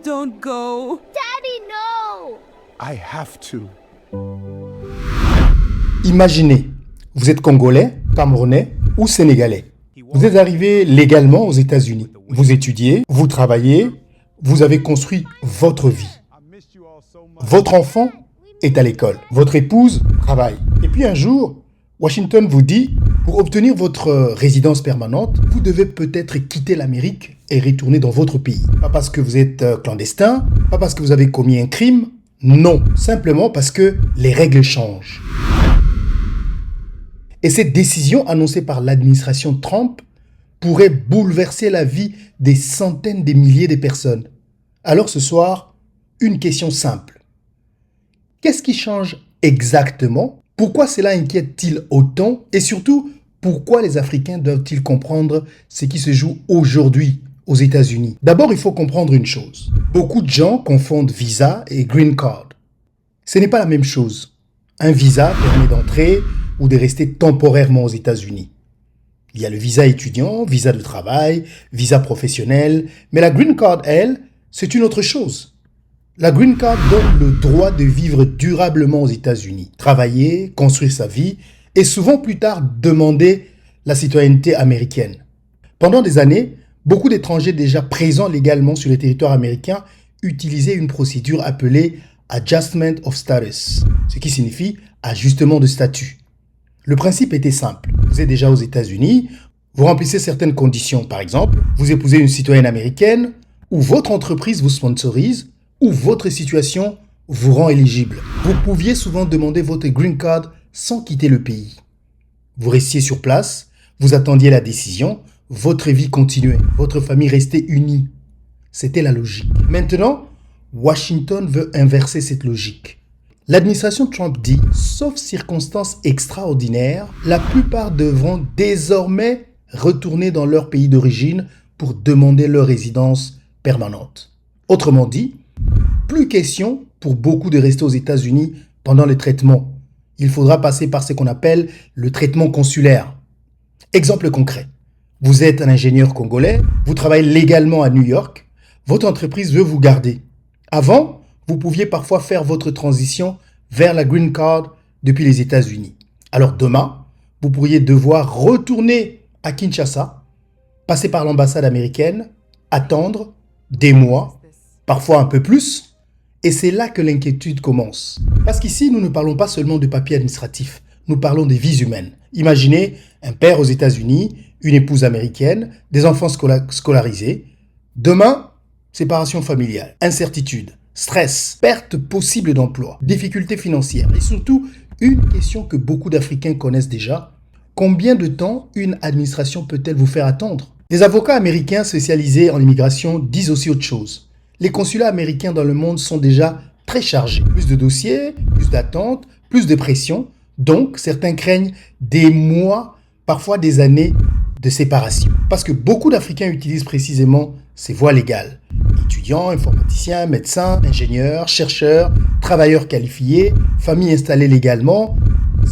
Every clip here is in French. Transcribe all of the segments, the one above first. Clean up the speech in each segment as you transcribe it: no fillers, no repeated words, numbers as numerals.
don't go. Daddy, no! I have to. Imaginez, vous êtes Congolais, Camerounais ou Sénégalais. Vous êtes arrivé légalement aux États-Unis. Vous étudiez, vous travaillez, vous avez construit votre vie. Votre enfant est à l'école. Votre épouse travaille. Et puis un jour, Washington vous dit, pour obtenir votre résidence permanente, vous devez peut-être quitter l'Amérique et retourner dans votre pays. Pas parce que vous êtes clandestin, pas parce que vous avez commis un crime, non, simplement parce que les règles changent. Et cette décision annoncée par l'administration Trump pourrait bouleverser la vie des centaines de milliers de personnes. Alors ce soir, une question simple. Qu'est-ce qui change exactement? Pourquoi cela inquiète-t-il autant? Et surtout, pourquoi les Africains doivent-ils comprendre ce qui se joue aujourd'hui aux États-Unis? D'abord, il faut comprendre une chose. Beaucoup de gens confondent visa et green card. Ce n'est pas la même chose. Un visa permet d'entrer ou de rester temporairement aux États-Unis. Il y a le visa étudiant, visa de travail, visa professionnel, mais la green card, elle, c'est une autre chose. La green card donne le droit de vivre durablement aux États-Unis, travailler, construire sa vie et souvent plus tard demander la citoyenneté américaine. Pendant des années, beaucoup d'étrangers déjà présents légalement sur le territoire américain utilisaient une procédure appelée Adjustment of Status, ce qui signifie ajustement de statut. Le principe était simple. Vous êtes déjà aux États-Unis, vous remplissez certaines conditions. Par exemple, vous épousez une citoyenne américaine, ou votre entreprise vous sponsorise, ou votre situation vous rend éligible. Vous pouviez souvent demander votre green card sans quitter le pays. Vous restiez sur place, vous attendiez la décision, votre vie continuait, votre famille restait unie. C'était la logique. Maintenant, Washington veut inverser cette logique. L'administration Trump dit, sauf circonstances extraordinaires, la plupart devront désormais retourner dans leur pays d'origine pour demander leur résidence permanente. Autrement dit, plus question pour beaucoup de rester aux États-Unis pendant le traitement. Il faudra passer par ce qu'on appelle le traitement consulaire. Exemple concret. Vous êtes un ingénieur congolais, vous travaillez légalement à New York, votre entreprise veut vous garder. Avant, vous pouviez parfois faire votre transition vers la green card depuis les États-Unis. Alors demain, vous pourriez devoir retourner à Kinshasa, passer par l'ambassade américaine, attendre des mois, parfois un peu plus, et c'est là que l'inquiétude commence. Parce qu'ici, nous ne parlons pas seulement de papiers administratifs, nous parlons des vies humaines. Imaginez un père aux États-Unis, une épouse américaine, des enfants scolarisés. Demain, séparation familiale, incertitude, stress, perte possible d'emploi, difficultés financières et surtout une question que beaucoup d'Africains connaissent déjà. Combien de temps une administration peut-elle vous faire attendre? Des avocats américains spécialisés en immigration disent aussi autre chose. Les consulats américains dans le monde sont déjà très chargés. Plus de dossiers, plus d'attentes, plus de pression. Donc, certains craignent des mois, parfois des années de séparation. Parce que beaucoup d'Africains utilisent précisément ces voies légales. Étudiants, informaticiens, médecins, ingénieurs, chercheurs, travailleurs qualifiés, familles installées légalement.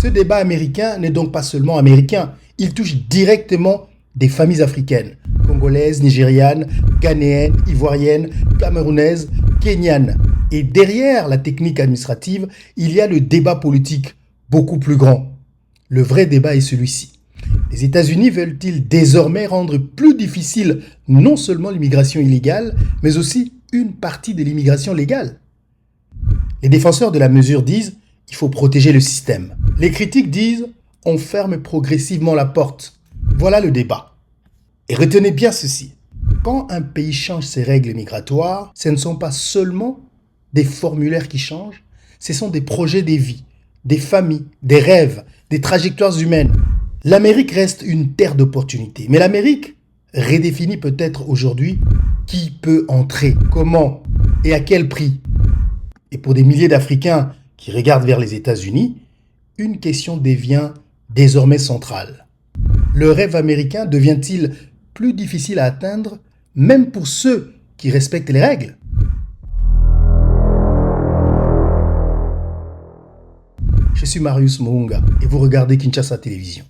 Ce débat américain n'est donc pas seulement américain. Il touche directement des familles africaines, congolaises, nigérianes, ghanéennes, ivoiriennes, camerounaises, kenyanes. Et derrière la technique administrative, il y a le débat politique beaucoup plus grand. Le vrai débat est celui-ci. Les États-Unis veulent-ils désormais rendre plus difficile non seulement l'immigration illégale, mais aussi une partie de l'immigration légale? Les défenseurs de la mesure disent qu'il faut protéger le système. Les critiques disent on ferme progressivement la porte. Voilà le débat. Et retenez bien ceci. Quand un pays change ses règles migratoires, ce ne sont pas seulement des formulaires qui changent, ce sont des projets de vie, des familles, des rêves, des trajectoires humaines. L'Amérique reste une terre d'opportunités. Mais l'Amérique redéfinit peut-être aujourd'hui qui peut entrer, comment et à quel prix. Et pour des milliers d'Africains qui regardent vers les États-Unis, une question devient désormais centrale. Le rêve américain devient-il plus difficile à atteindre, même pour ceux qui respectent les règles? Je suis Marius Mounga et vous regardez Kinshasa Télévision.